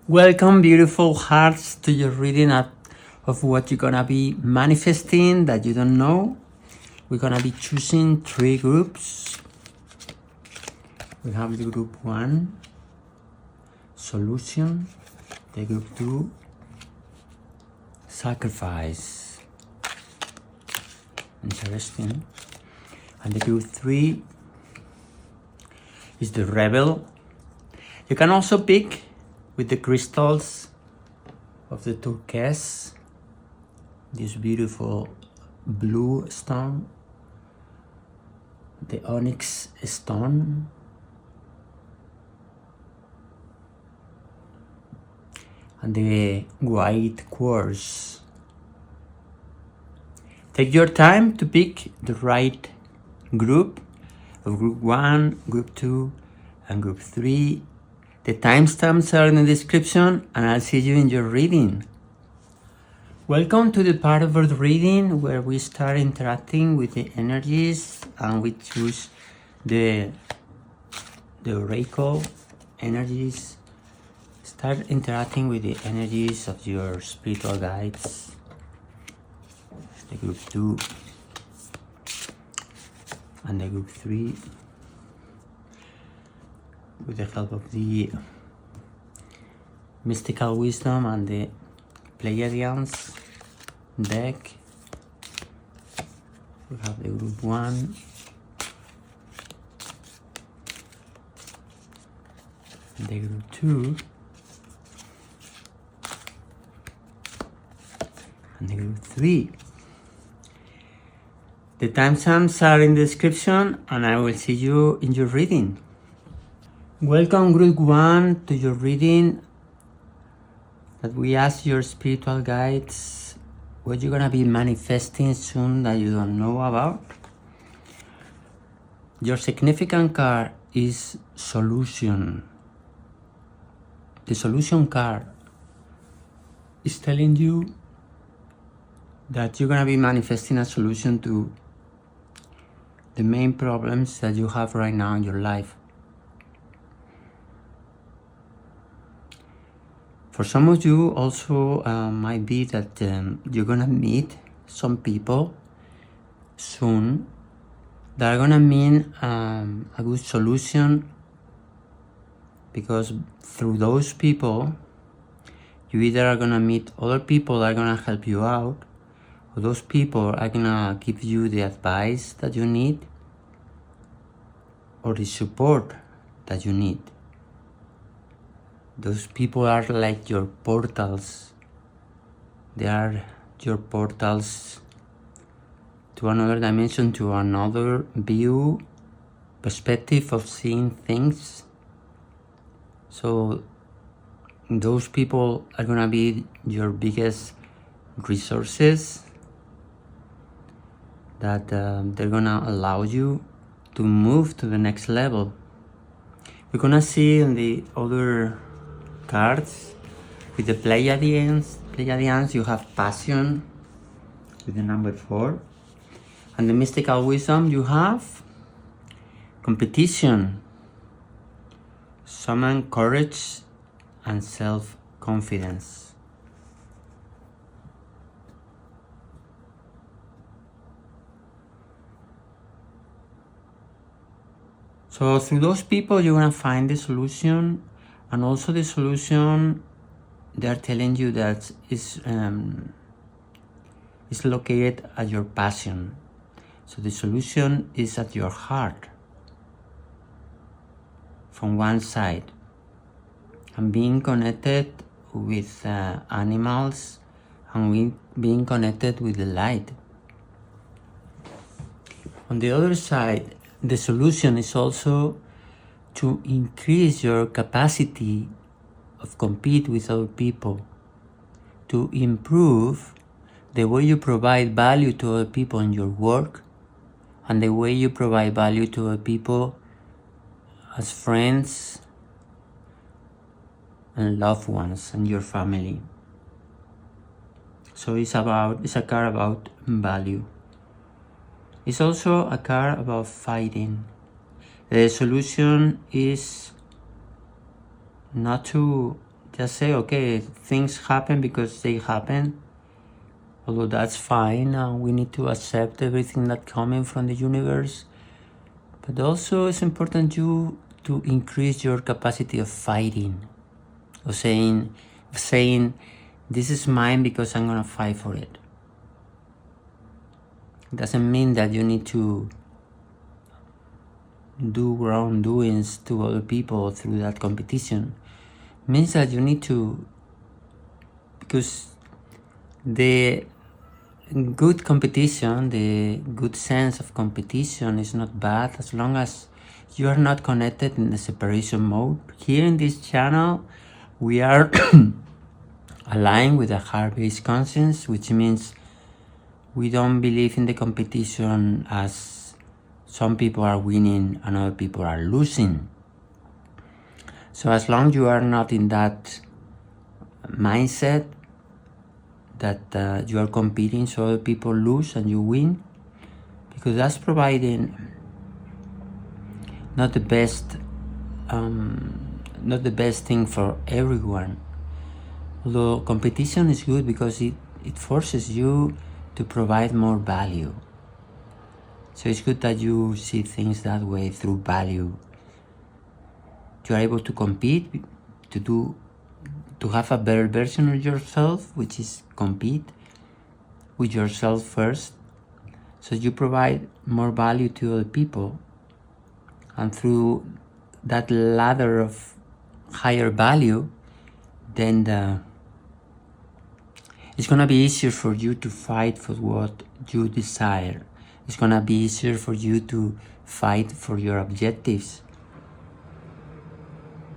Welcome, beautiful hearts, to your reading of what you're gonna be manifesting that you don't know. We're gonna be choosing 3 groups. We have the group 1, solution, the group 2, sacrifice. Interesting. And the group 3 is the rebel. You can also pick with the crystals of the turquoise, this beautiful blue stone, the onyx stone, and the white quartz. Take your time to pick the right group of group 1, group 2, and group 3. The timestamps are in the description, and I'll see you in your reading. Welcome to the part of our reading where we start interacting with the energies and we choose the oracle energies. Start interacting with the energies of your spiritual guides. The group 2 and the group 3. With the help of the mystical wisdom and the Pleiadians deck, we have the group 1, the group 2, and the group 3. The timestamps are in the description, and I will see you in your reading. Welcome, group 1, to your reading that we ask your spiritual guides what you're gonna be manifesting soon that you don't know about. Your significant card is solution. The solution card is telling you that you're gonna be manifesting a solution to the main problems that you have right now in your life. For some of you also might be that you're gonna meet some people soon that are gonna mean a good solution, because through those people you either are gonna meet other people that are gonna help you out, or those people are gonna give you the advice that you need or the support that you need. Those people are like your portals. They are your portals to another dimension, to another view, perspective of seeing things. So those people are gonna be your biggest resources that they're gonna allow you to move to the next level. We're gonna see in the other cards with the Pleiadians, you have passion with the number 4, and the mystical wisdom you have competition, summon courage and self-confidence. So through those people you're gonna find the solution. And also the solution, they're telling you that is located at your passion. So the solution is at your heart, from one side. And being connected with animals and being connected with the light. On the other side, the solution is also to increase your capacity of compete with other people, to improve the way you provide value to other people in your work, and the way you provide value to other people as friends and loved ones and your family. So it's a card about value. It's also a card about fighting. The solution is not to Just say, okay, things happen because they happen. Although that's fine, we need to accept everything that's coming from the universe. But also it's important to increase your capacity of fighting, of saying, this is mine because I'm gonna fight for it. It doesn't mean that you need to do wrongdoings to other people through that competition. It means that you need to, because the good competition, the good sense of competition is not bad as long as you are not connected in the separation mode. Here in this channel, we are aligned with a heart-based conscience, which means we don't believe in the competition as some people are winning and other people are losing. So as long as you are not in that mindset that you are competing so other people lose and you win, because that's providing not the best thing for everyone. Although competition is good because it forces you to provide more value. So it's good that you see things that way, through value. You are able to compete, to have a better version of yourself, which is compete with yourself first. So you provide more value to other people. And through that ladder of higher value, then it's gonna be easier for you to fight for what you desire. It's gonna be easier for you to fight for your objectives.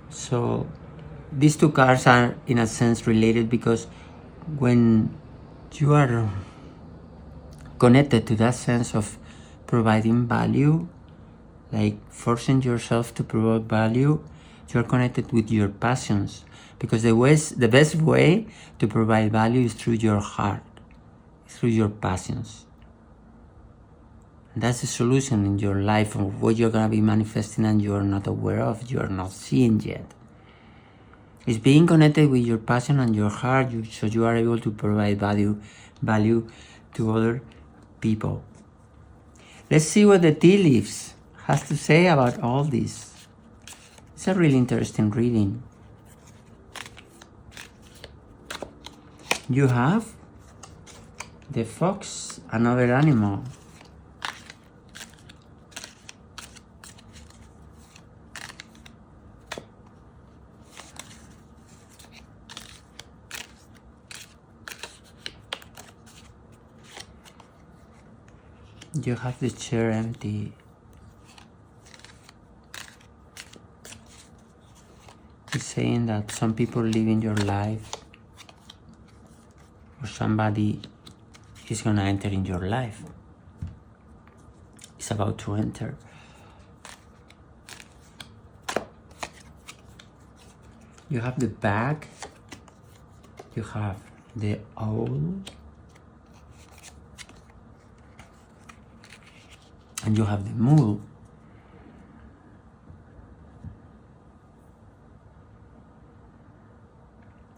So these two cards are in a sense related, because when you are connected to that sense of providing value, like forcing yourself to provide value, you're connected with your passions. Because the best way to provide value is through your heart, through your passions. And that's the solution in your life of what you're going to be manifesting and you're not aware of, you're not seeing yet. It's being connected with your passion and your heart, so you are able to provide value to other people. Let's see what the tea leaves has to say about all this. It's a really interesting reading. You have the fox, another animal. You have the chair empty. It's saying that some people live in your life, or somebody is gonna enter in your life. It's about to enter. You have the bag. You have the owl. And you have the mule.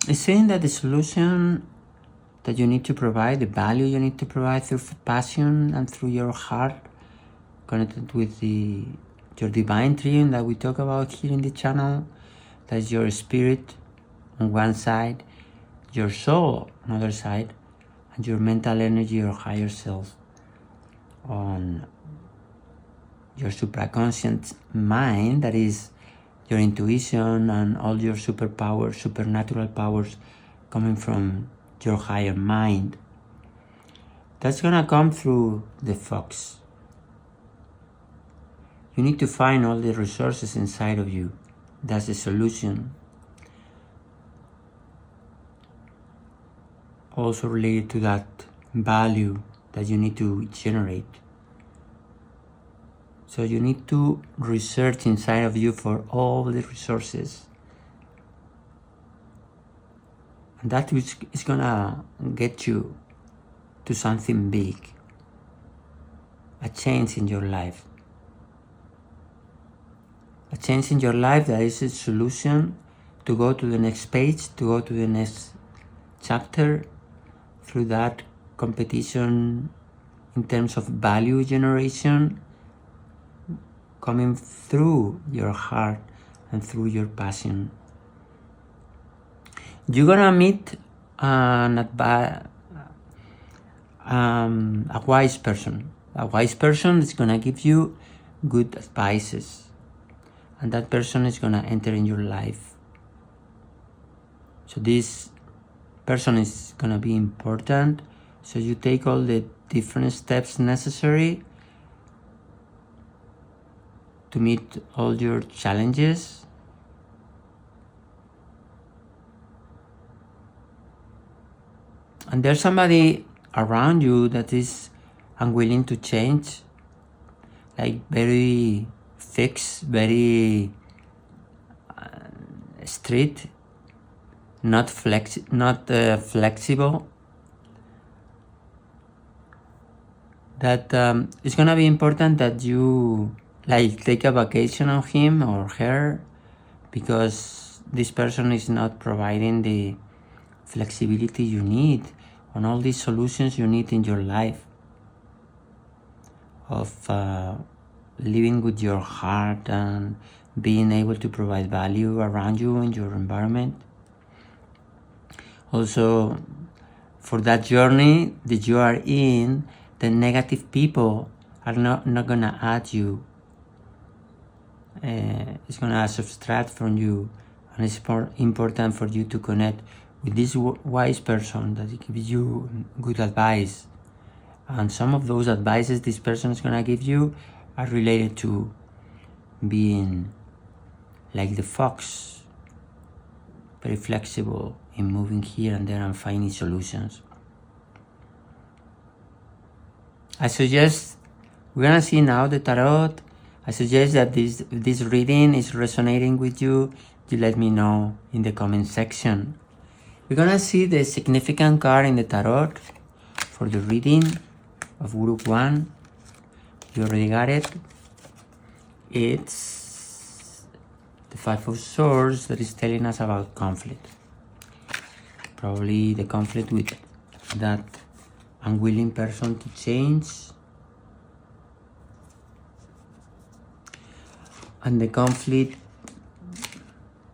It's saying that the solution that you need to provide, the value you need to provide through passion and through your heart, connected with your divine trio that we talk about here in the channel. That's your spirit on one side, your soul on the other side, and your mental energy or higher self on your supraconscious mind, that is your intuition and all your superpowers, supernatural powers coming from your higher mind. That's gonna come through the fox. You need to find all the resources inside of you. That's the solution. Also related to that value that you need to generate. So you need to research inside of you for all the resources. And that is gonna get you to something big. A change in your life. A change in your life that is a solution to go to the next page, to go to the next chapter through that competition in terms of value generation coming through your heart and through your passion. You're gonna meet a wise person. A wise person is gonna give you good advices, and that person is gonna enter in your life. So this person is gonna be important. So you take all the different steps necessary to meet all your challenges. And there's somebody around you that is unwilling to change, like very fixed, very strict, not flexible. That it's gonna be important that you like take a vacation on him or her, because this person is not providing the flexibility you need on all these solutions you need in your life of living with your heart and being able to provide value around you in your environment. Also, for that journey that you are in, the negative people are not gonna add you. It's gonna subtract from you, and it's important for you to connect with this wise person that gives you good advice. And some of those advices this person is gonna give you are related to being like the fox, very flexible in moving here and there and finding solutions. I suggest, we're gonna see now the tarot. I suggest that this reading is resonating with you, you let me know in the comment section. We're gonna see the significant card in the tarot for the reading of Group 1. You already got it. It's the Five of Swords that is telling us about conflict. Probably the conflict with that unwilling person to change, and the conflict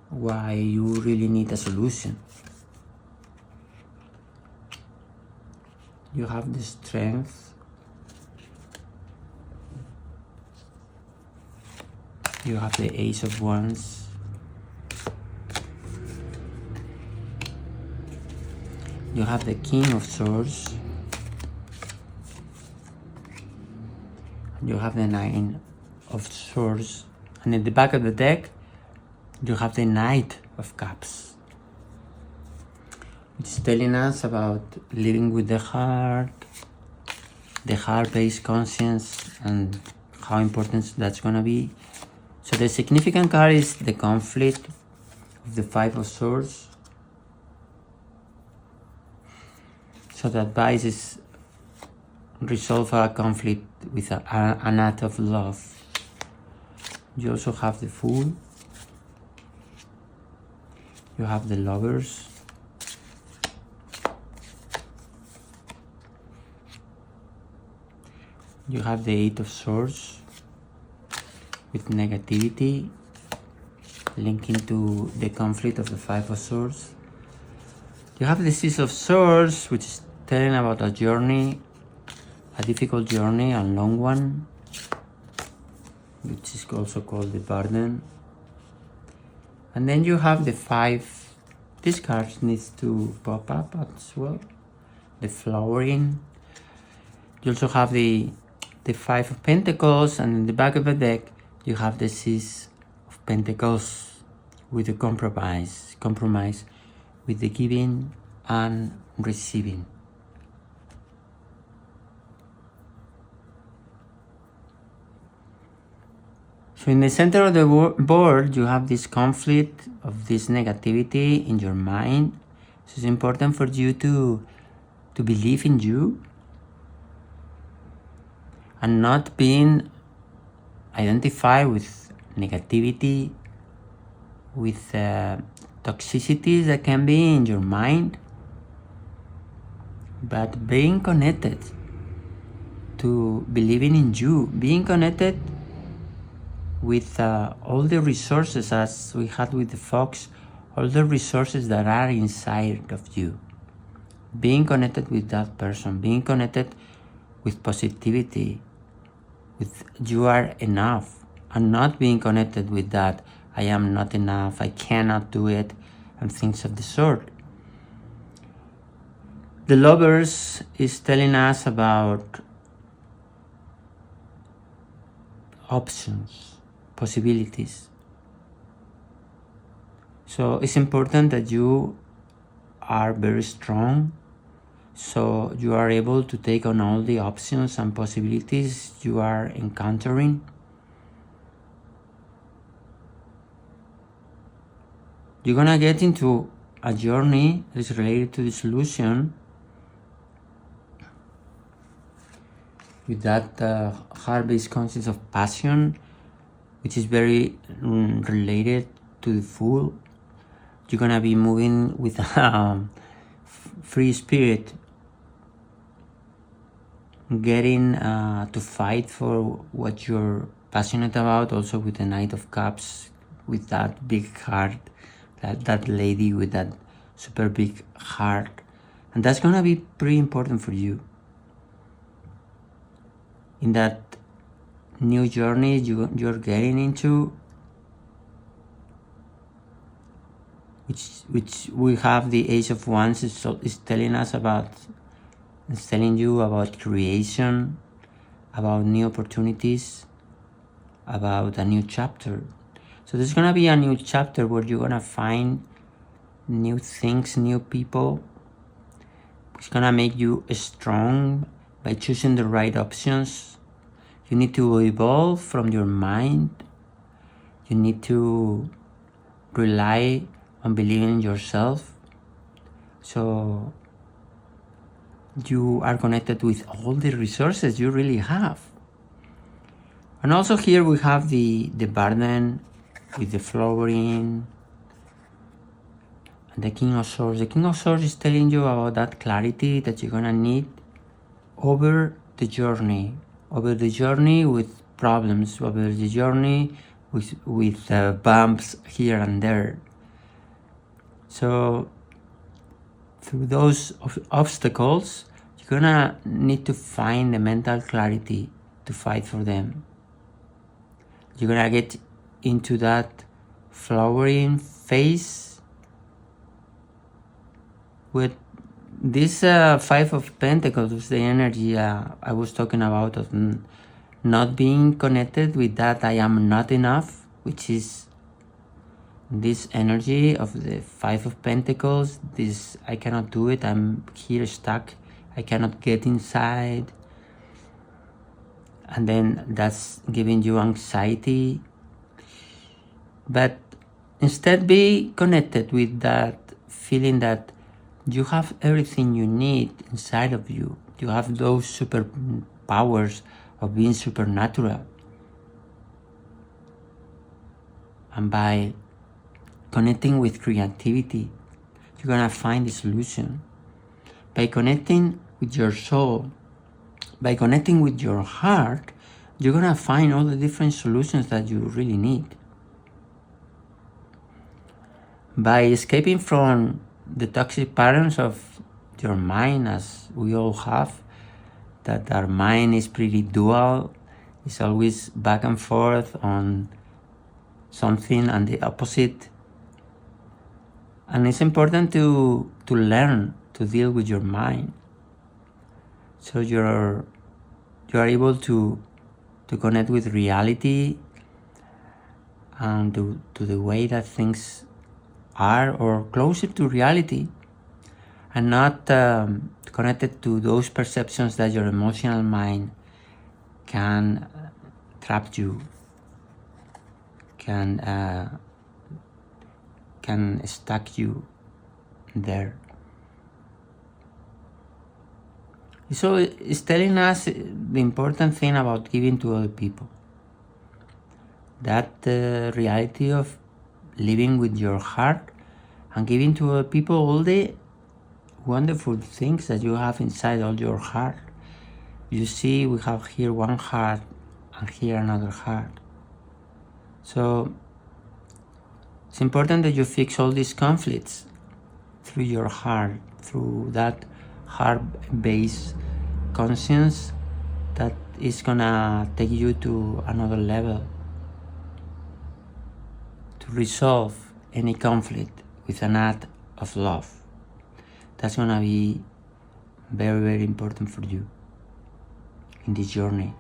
why you really need a solution. You have the Strength, you have the Ace of Wands, you have the King of Swords, you have the Nine of Swords, and at the back of the deck you have the Knight of Cups. It's telling us about living with the heart-based conscience, and how important that's gonna be. So the significant card is the conflict of the Five of Swords. So the advice is resolve a conflict with an act of love. You also have the Fool. You have the Lovers. You have the Eight of Swords with negativity linking to the conflict of the Five of Swords. You have the Six of Swords, which is telling about a journey, a difficult journey, a long one, which is also called the burden. And then you have the Five. This card needs to pop up as well. The Flowering. You also have the Five of Pentacles, and in the back of the deck you have the Six of Pentacles with the compromise with the giving and receiving. So in the center of the board you have this conflict of this negativity in your mind. So it's important for you to believe in you and not being identified with negativity, with toxicities that can be in your mind, but being connected to believing in you, being connected with all the resources, as we had with the fox, all the resources that are inside of you, being connected with that person, being connected with positivity, with you are enough, and not being connected with that I am not enough, I cannot do it, and things of the sort. The Lovers is telling us about options, possibilities. So it's important that you are very strong, so you are able to take on all the options and possibilities you are encountering. You're gonna get into a journey that is related to the solution with that heart-based concept of passion, which is very related to the Fool. You're gonna be moving with free spirit, getting to fight for what you're passionate about, also with the Knight of Cups, with that big heart, that lady with that super big heart. And that's gonna be pretty important for you. In that new journey you're getting into, which we have the Ace of Wands is telling us about, it's telling you about creation, about new opportunities, about a new chapter. So there's gonna be a new chapter where you're gonna find new things, new people. It's gonna make you strong by choosing the right options. You need to evolve from your mind. You need to rely on believing in yourself. So you are connected with all the resources you really have. And also here we have the burden with the flowering and the King of Swords. The King of Swords is telling you about that clarity that you're gonna need over the journey with problems, over the journey with bumps here and there. So through those obstacles, you're gonna need to find the mental clarity to fight for them. You're gonna get into that flowering phase with this Five of Pentacles, the energy I was talking about of not being connected with that I am not enough, which is this energy of the Five of Pentacles, this I cannot do it, I'm here stuck, I cannot get inside. And then that's giving you anxiety. But instead be connected with that feeling that you have everything you need inside of you. You have those super powers of being supernatural. And by connecting with creativity, you're gonna find the solution. By connecting with your soul, by connecting with your heart, you're gonna find all the different solutions that you really need. By escaping from the toxic patterns of your mind, as we all have, that our mind is pretty dual, it's always back and forth on something and the opposite. And it's important to learn to deal with your mind, so you are able to connect with reality and to the way that things are, or closer to reality, and not connected to those perceptions that your emotional mind can trap you, can stuck you there. So it's telling us the important thing about giving to other people, that reality of living with your heart and giving to other people all the wonderful things that you have inside all your heart. You see, we have here one heart and here another heart. So it's important that you fix all these conflicts through your heart, through that heart-based conscience that is gonna take you to another level, to resolve any conflict with an act of love. That's gonna be very, very important for you in this journey.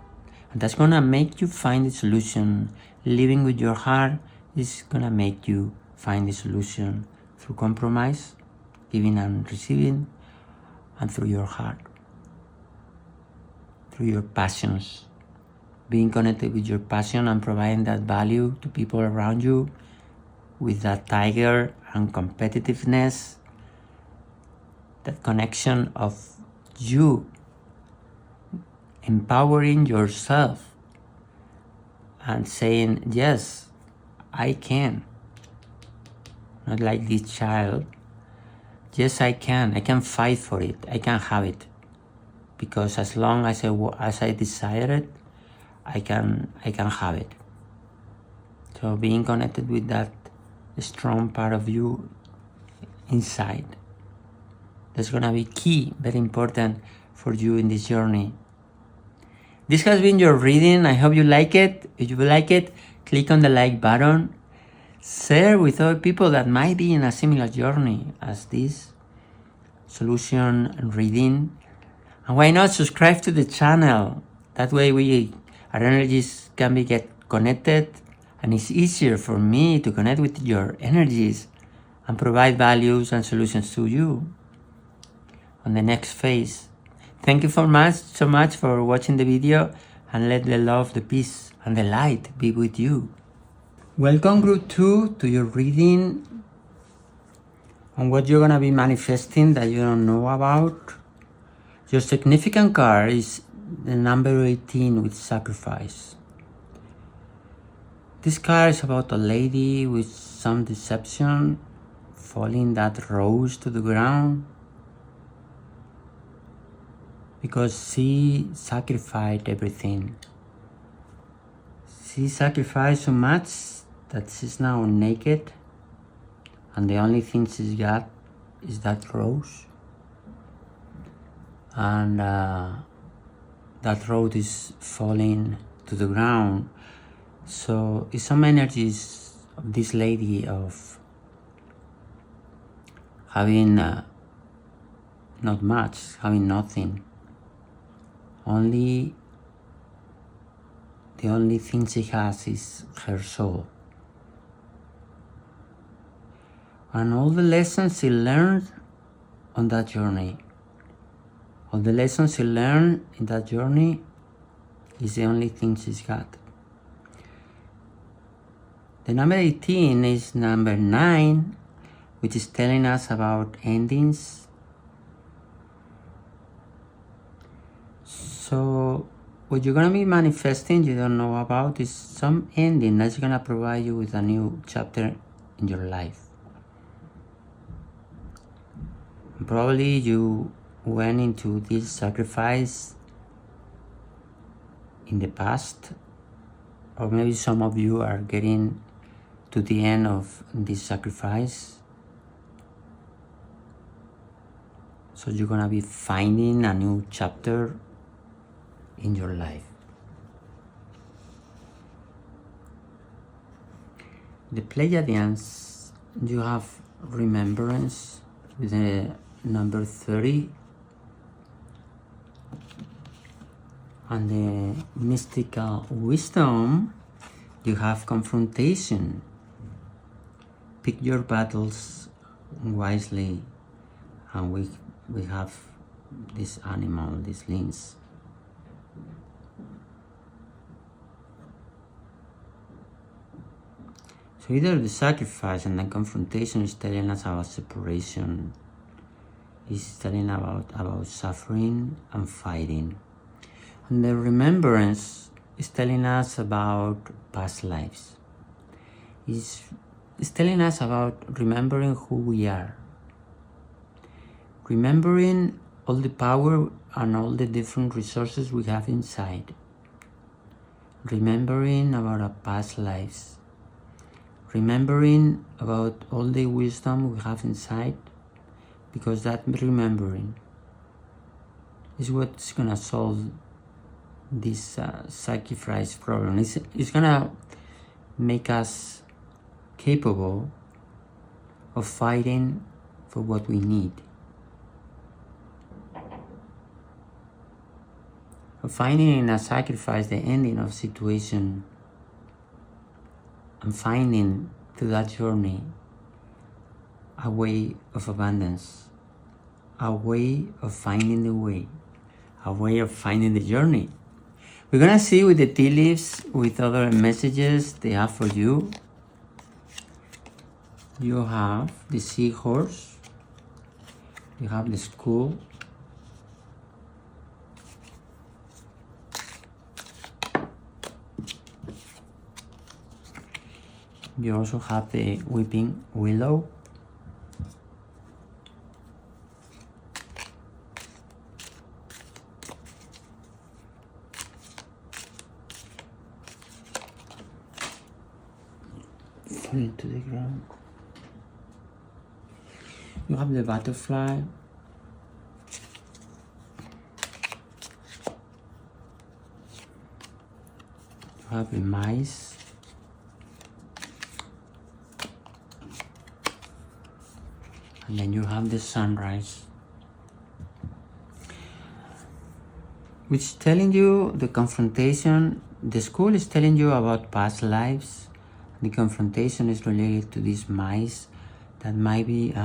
And that's gonna make you find the solution. Living with your heart is gonna make you find the solution through compromise, giving and receiving, and through your heart, through your passions, being connected with your passion and providing that value to people around you with that tiger and competitiveness, that connection of you empowering yourself and saying, yes, I can. Not like this child. Yes, I can fight for it, I can have it. Because as long as I desire it, I can have it. So being connected with that strong part of you inside, that's gonna be key, very important for you in this journey. This has been your reading. I hope you like it. If you like it, click on the like button. Share with other people that might be in a similar journey as this solution reading. And why not subscribe to the channel? That way our energies can get connected, and it's easier for me to connect with your energies and provide values and solutions to you on the next phase. Thank you so much for watching the video, and let the love, the peace, and the light be with you. Welcome, Group 2, to your reading on what you're going to be manifesting that you don't know about. Your significant card is the number 18 with sacrifice. This card is about a lady with some deception, falling that rose to the ground, because she sacrificed everything. She sacrificed so much that she's now naked, and the only thing she's got is that rose. And that rose is falling to the ground. So it's some energies of this lady of having not much, having nothing. The only thing she has is her soul. And all the lessons she learned on that journey, all the lessons she learned in that journey is the only thing she's got. The number 18 is number 9, which is telling us about endings. So what you're going to be manifesting you don't know about is some ending that's going to provide you with a new chapter in your life. Probably you went into this sacrifice in the past, or maybe some of you are getting to the end of this sacrifice. So you're going to be finding a new chapter in your life. The Pleiadians, you have remembrance with the number 30, and the mystical wisdom, you have confrontation. Pick your battles wisely, and we have this animal, this lynx. So either the sacrifice and the confrontation is telling us about separation, is telling about suffering and fighting. And the remembrance is telling us about past lives. It's is telling us about remembering who we are. Remembering all the power and all the different resources we have inside. Remembering about our past lives. Remembering about all the wisdom we have inside, because that remembering is what's gonna solve this sacrifice problem. It's gonna make us capable of fighting for what we need, of finding in a sacrifice the ending of situation, and finding through that journey a way of abundance, a way of finding the way, a way of finding the journey. We're gonna see with the tea leaves, with other messages they have for you. You have the seahorse, you have the school, you also have the weeping willow, falling to the ground. You have the butterfly, you have the mice, and then you have the sunrise, which is telling you the confrontation. The school is telling you about past lives. The confrontation is related to these mice that might be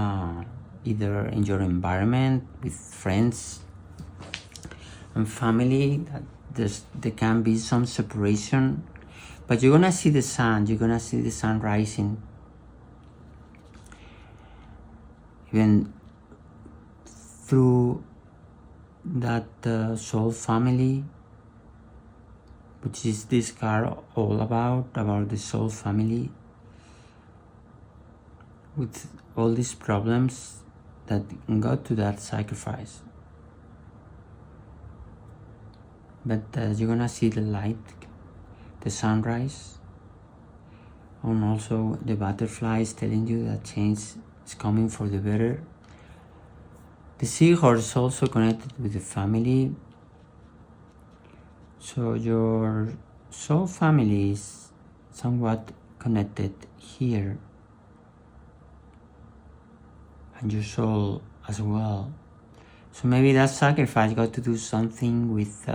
either in your environment, with friends and family, that there can be some separation, but you're gonna see the sun, you're gonna see the sun rising. Even through that soul family, which is this card all about the soul family, with all these problems that got to that sacrifice. But you're gonna see the light, the sunrise, and also the butterflies telling you that change is coming for the better. The seahorse is also connected with the family. So your soul family is somewhat connected here, and your soul as well. So maybe that sacrifice got to do something with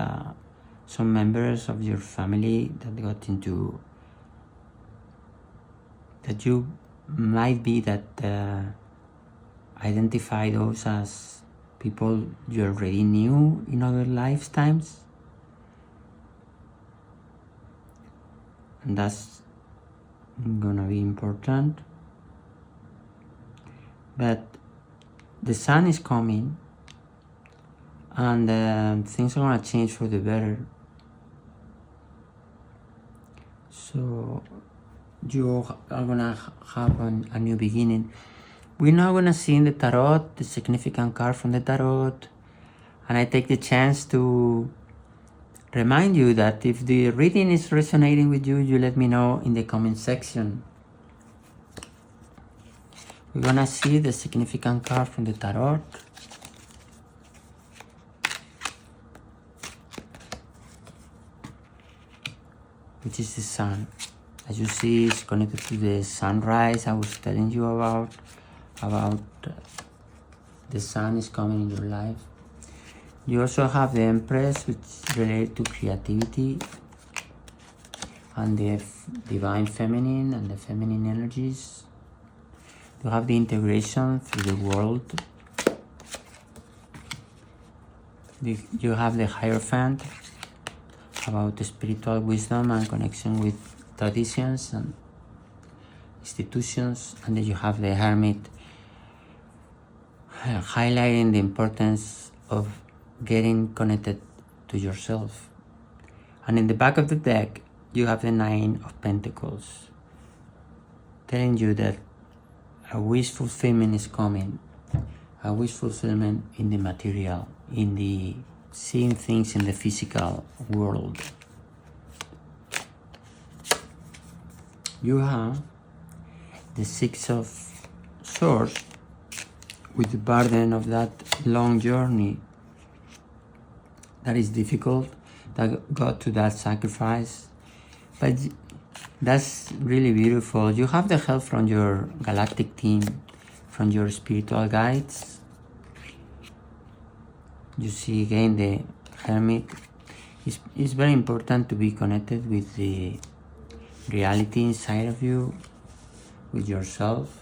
some members of your family that got into, that you might be that identify those as people you already knew in other lifetimes. And that's gonna be important. But the sun is coming, and things are gonna change for the better. So you are gonna have a new beginning. We're now gonna see in the tarot the significant card from the tarot, and I take the chance to remind you that if the reading is resonating with you, you let me know in the comment section. We're gonna see the significant card from the tarot. Which is the sun. As you see, it's connected to the sunrise I was telling you about the sun is coming in your life. You also have the Empress, which is related to creativity and the divine feminine and the feminine energies. You have the integration through the world. You have the Hierophant, about the spiritual wisdom and connection with traditions and institutions. And then you have the Hermit, highlighting the importance of getting connected to yourself. And in the back of the deck, you have the Nine of Pentacles, telling you that a wish fulfillment is coming. A wish fulfillment in the material, in the seeing things in the physical world. You have the Six of Swords with the burden of that long journey that is difficult, that got to that sacrifice. But that's really beautiful. You have the help from your galactic team, from your spiritual guides. You see again the Hermit. It's very important to be connected with the reality inside of you, with yourself.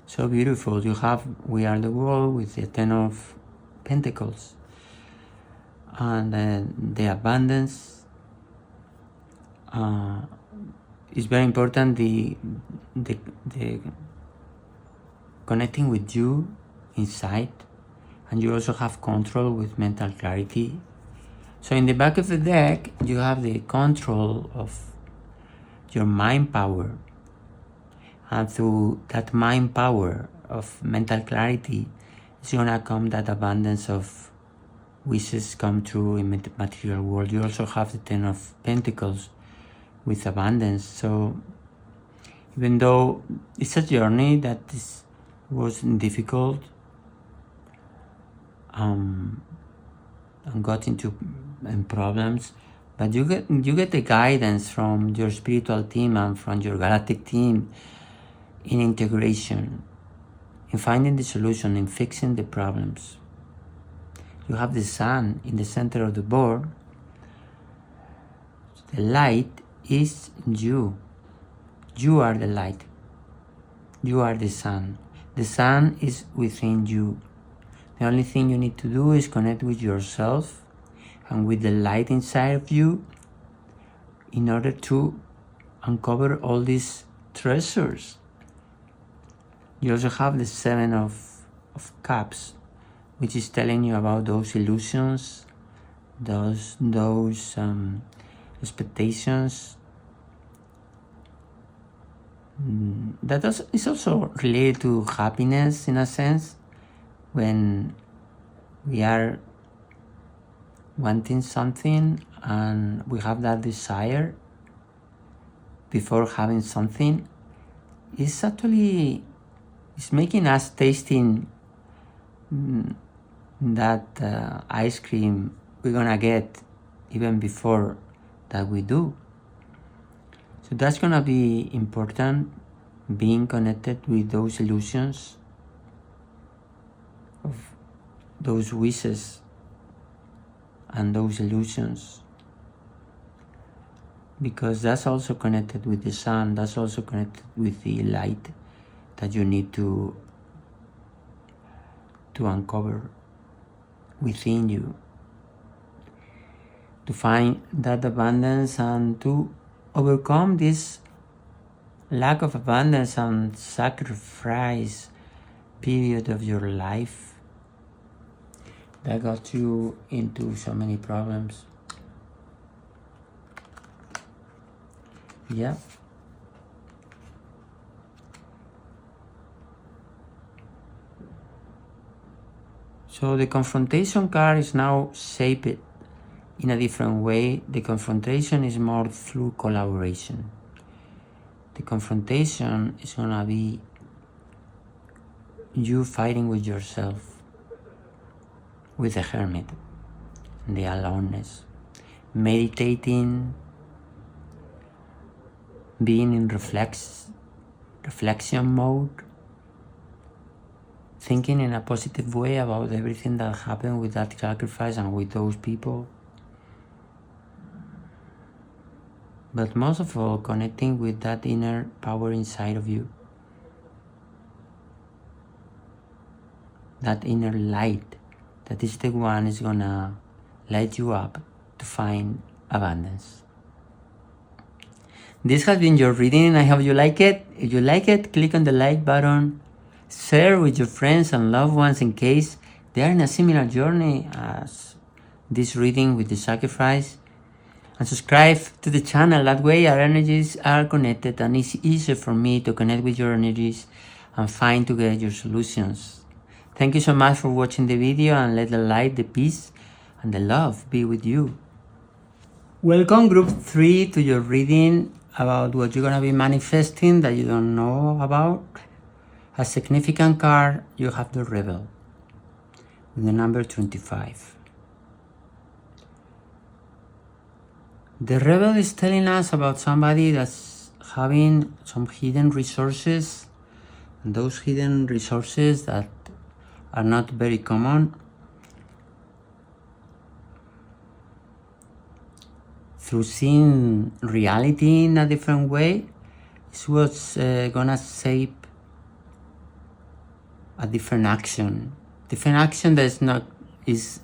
So beautiful. You have We Are the World with the Ten of Pentacles. And the abundance is very important. The connecting with you inside, and you also have control with mental clarity. So in the back of the deck, you have the control of your mind power, and through that mind power of mental clarity, it's gonna come that abundance of wishes come true in the material world. You also have the Ten of Pentacles with abundance. So even though it's a journey that was difficult and got into problems, but you get the guidance from your spiritual team and from your galactic team in integration, in finding the solution, in fixing the problems. You have the sun in the center of the board. The light is you. You are the light. You are the sun. The sun is within you. The only thing you need to do is connect with yourself and with the light inside of you in order to uncover all these treasures. You also have the Seven of Cups, which is telling you about those illusions, those expectations. That is also related to happiness in a sense, when we are wanting something and we have that desire before having something. It's making us tasting that ice cream we're gonna get even before that we do. So that's gonna be important, being connected with those illusions, of those wishes and those illusions, because that's also connected with the sun, that's also connected with the light that you need to uncover within you, to find that abundance and to overcome this lack of abundance and sacrifice period of your life that got you into so many problems. Yeah. So the confrontation card is now shaped in a different way. The confrontation is more through collaboration. The confrontation is gonna be you fighting with yourself, with the Hermit, the aloneness, meditating, being in reflection mode, thinking in a positive way about everything that happened with that sacrifice and with those people. But most of all, connecting with that inner power inside of you. That inner light, that is the one is gonna light you up to find abundance. This has been your reading. I hope you like it. If you like it, click on the like button. Share with your friends and loved ones in case they are in a similar journey as this reading with the sacrifice. and subscribe to the channel. That way our energies are connected and it's easier for me to connect with your energies and find together your solutions. Thank you so much for watching the video, and let the light, the peace, and the love be with you. Welcome group 3 to your reading about what you're going to be manifesting that you don't know about. A significant card, you have the Rebel with the number 25. The Rebel is telling us about somebody that's having some hidden resources, and those hidden resources that are not very common. Through seeing reality in a different way, it's what's gonna shape a different action. Different action that is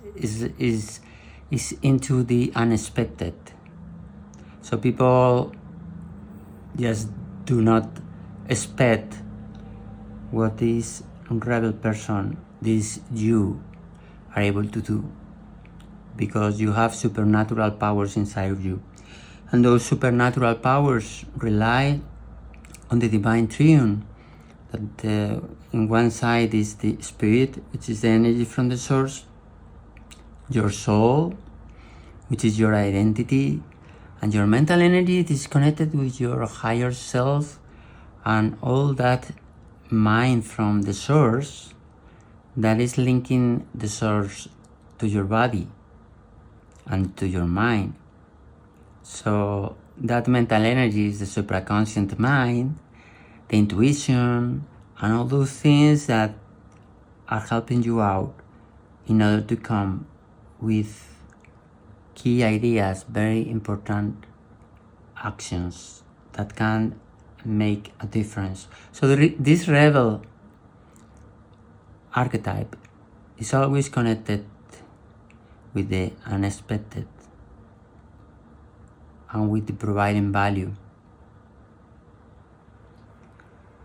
into the unexpected. So people just do not expect what this rebel person, this you, are able to do, because you have supernatural powers inside of you, and those supernatural powers rely on the divine triune. That in one side is the spirit, which is the energy from the source, your soul, which is your identity, and your mental energy is connected with your higher self, and all that mind from the source that is linking the source to your body and to your mind. So that mental energy is the supraconscious mind, the intuition, and all those things that are helping you out in order to come with key ideas, very important actions that can make a difference. So this rebel archetype is always connected with the unexpected and with the providing value.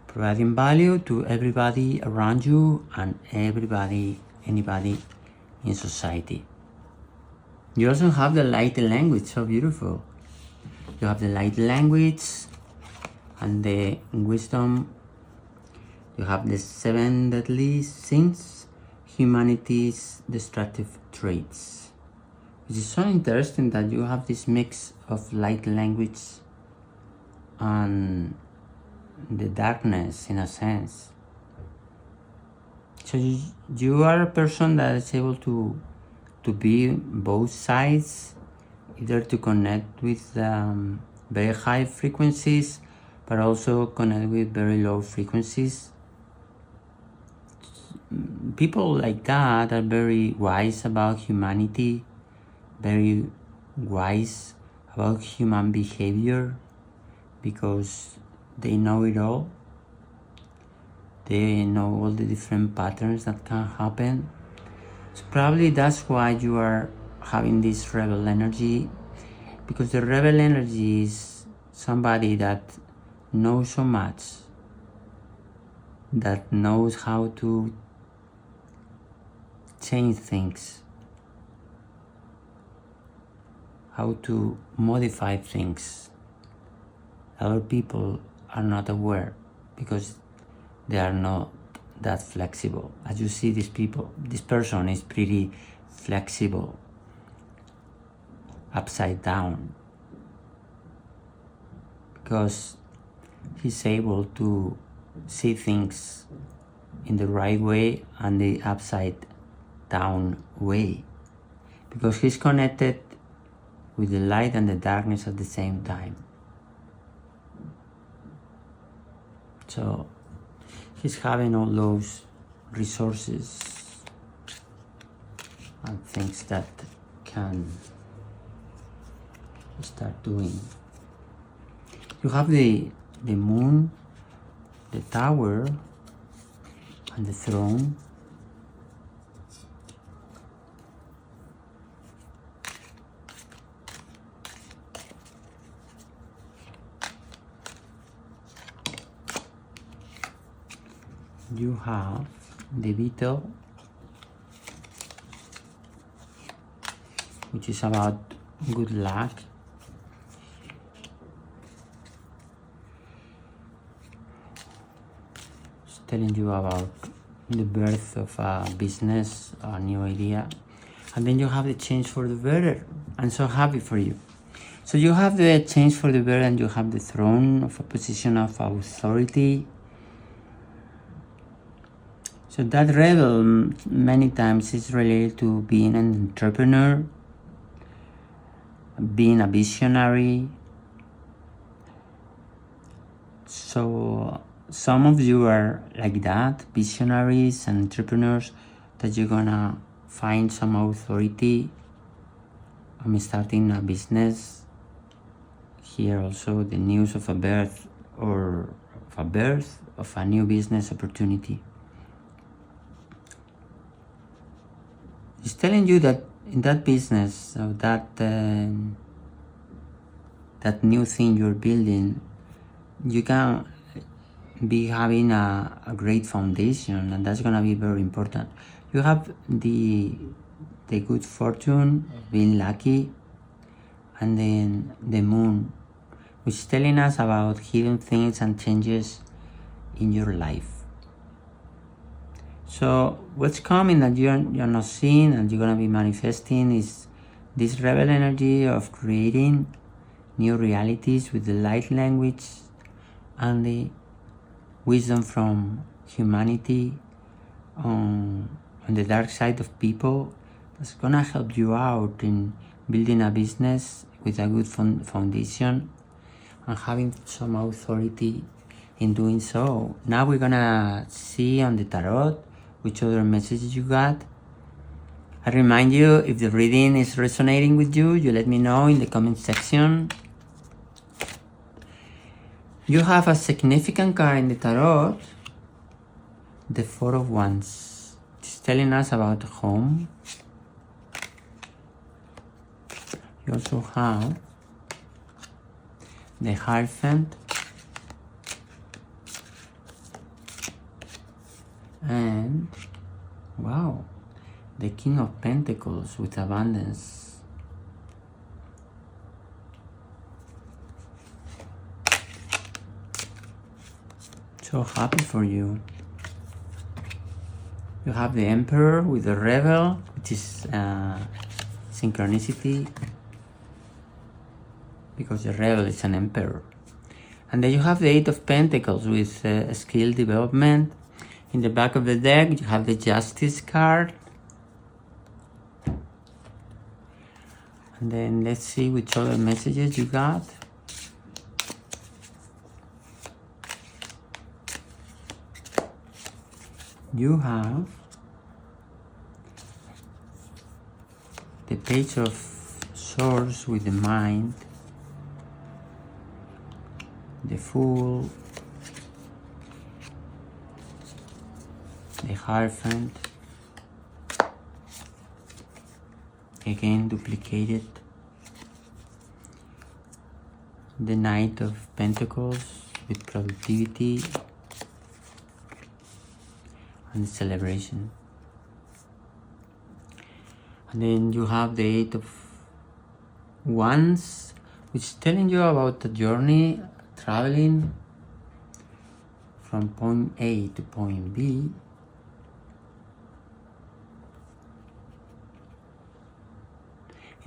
Providing value to everybody around you and anybody in society. You also have the light language, so beautiful. You have the light language and the wisdom. You have the 7 deadly sins, humanity's destructive traits. It is so interesting that you have this mix of light language and the darkness, in a sense. So you are a person that is able to be both sides, either to connect with very high frequencies, but also connect with very low frequencies. People like that are very wise about humanity, very wise about human behavior, because they know it all. They know all the different patterns that can happen. So probably that's why you are having this rebel energy, because the rebel energy is somebody that knows so much, that knows how to change things, how to modify things. Other people are not aware because they are not that flexible. As you see, this person is pretty flexible, upside down, because he's able to see things in the right way and the upside down way, because he's connected with the light and the darkness at the same time. So he's having all those resources and things that can start doing. You have the moon, the tower, and the throne. You have the beetle, which is about good luck, telling you about the birth of a business, a new idea, and then you have the change for the better. I'm so happy for you. So you have the change for the better, and you have the throne of a position of authority. So that rebel many times is related to being an entrepreneur, being a visionary. So some of you are like that, visionaries and entrepreneurs, that you're gonna find some authority. I'm starting a business. Here also the news of a birth of a new business opportunity. It's telling you that in that business, that new thing you're building, you can be having a great foundation, and that's gonna be very important. You have the good fortune of being lucky, and then the moon, which is telling us about hidden things and changes in your life. So what's coming that you're not seeing and you're gonna be manifesting is this rebel energy of creating new realities with the light language and the wisdom from humanity on the dark side of people. That's gonna help you out in building a business with a good foundation and having some authority in doing so. Now we're gonna see on the tarot which other messages you got. I remind you, if the reading is resonating with you, you let me know in the comment section. You have a significant card in the tarot, the Four of Wands. It's telling us about home. You also have the Hierophant and, wow, the King of Pentacles with abundance. So happy for you. You have the Emperor with the Rebel, which is synchronicity, because the Rebel is an Emperor. And then you have the Eight of Pentacles with skill development. In the back of the deck, you have the Justice card. And then let's see which other messages you got. You have the Page of Swords with the Mind, the Fool, the Hierophant, again duplicated, the Knight of Pentacles with productivity and celebration. And then you have the Eight of Wands, which is telling you about the journey, traveling from point A to point B.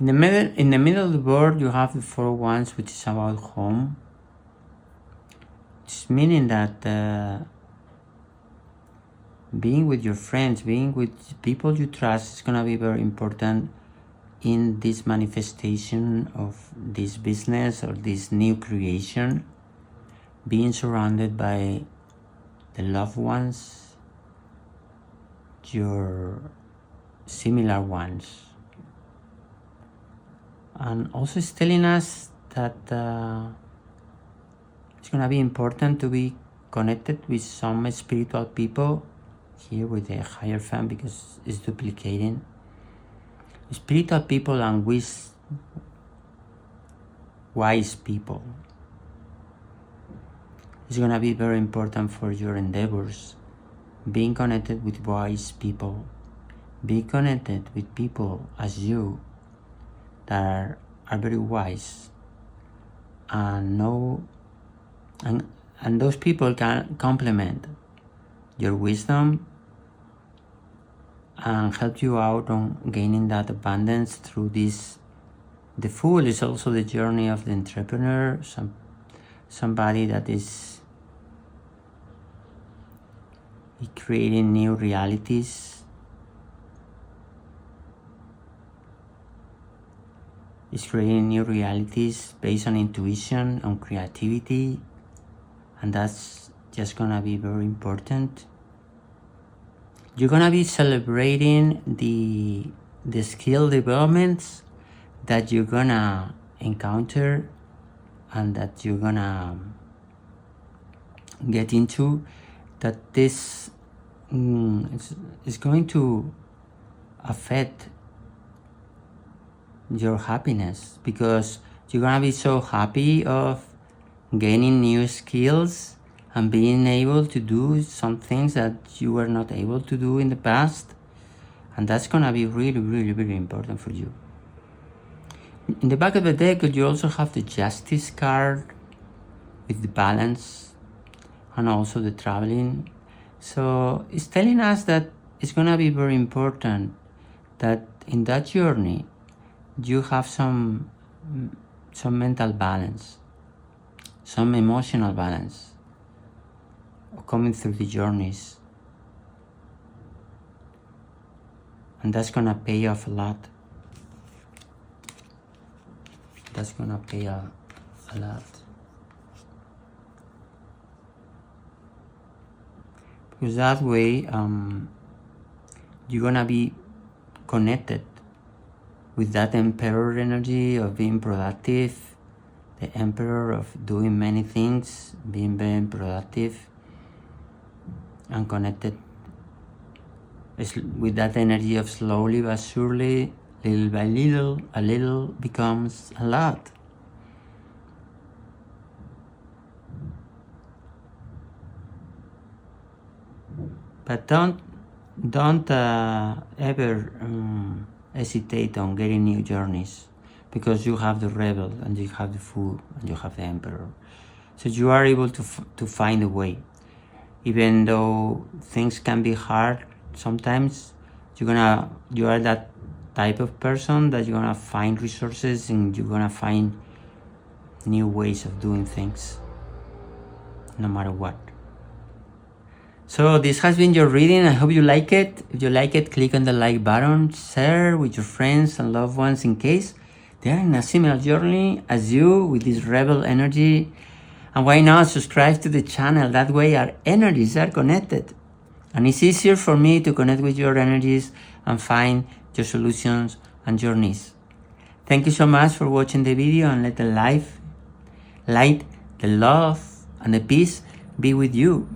In the middle of the board, you have the Four of Wands, which is about home. It's meaning that being with your friends, being with people you trust is gonna be very important in this manifestation of this business or this new creation. Being surrounded by the loved ones, your similar ones. And also it's telling us that it's gonna be important to be connected with some spiritual people. Here with the Hierophant, because it's duplicating. Spiritual people and wise people. It's gonna be very important for your endeavors. Being connected with wise people. Be connected with people as you that are very wise and know, and those people can complement your wisdom and help you out on gaining that abundance through this. The Fool is also the journey of the entrepreneur, somebody that is creating new realities. Is creating new realities based on intuition, on creativity, and that's just gonna be very important. You're gonna be celebrating the skill developments that you're gonna encounter and that you're gonna get into, that this is going to affect your happiness, because you're gonna be so happy of gaining new skills and being able to do some things that you were not able to do in the past, and that's gonna be really, really, really important for you. In the back of the deck, you also have the Justice card with the balance and also the traveling. So it's telling us that it's gonna be very important that in that journey you have some mental balance, some emotional balance coming through the journeys, and that's gonna pay off a lot. That's gonna pay a lot, because that way you're gonna be connected with that Emperor energy of being productive, the Emperor of doing many things, being very productive and connected with that energy of slowly but surely, little by little, a little becomes a lot. But don't ever hesitate on getting new journeys, because you have the Rebel and you have the Fool and you have the Emperor. So you are able to find a way. Even though things can be hard sometimes, you are that type of person that you're gonna find resources and you're gonna find new ways of doing things, no matter what. So this has been your reading. I hope you like it. If you like it, click on the like button, share with your friends and loved ones in case they are in a similar journey as you with this Rebel energy. And why not subscribe to the channel? That way our energies are connected. And it's easier for me to connect with your energies and find your solutions and your needs. Thank you so much for watching the video, and let the light, the love, and the peace be with you.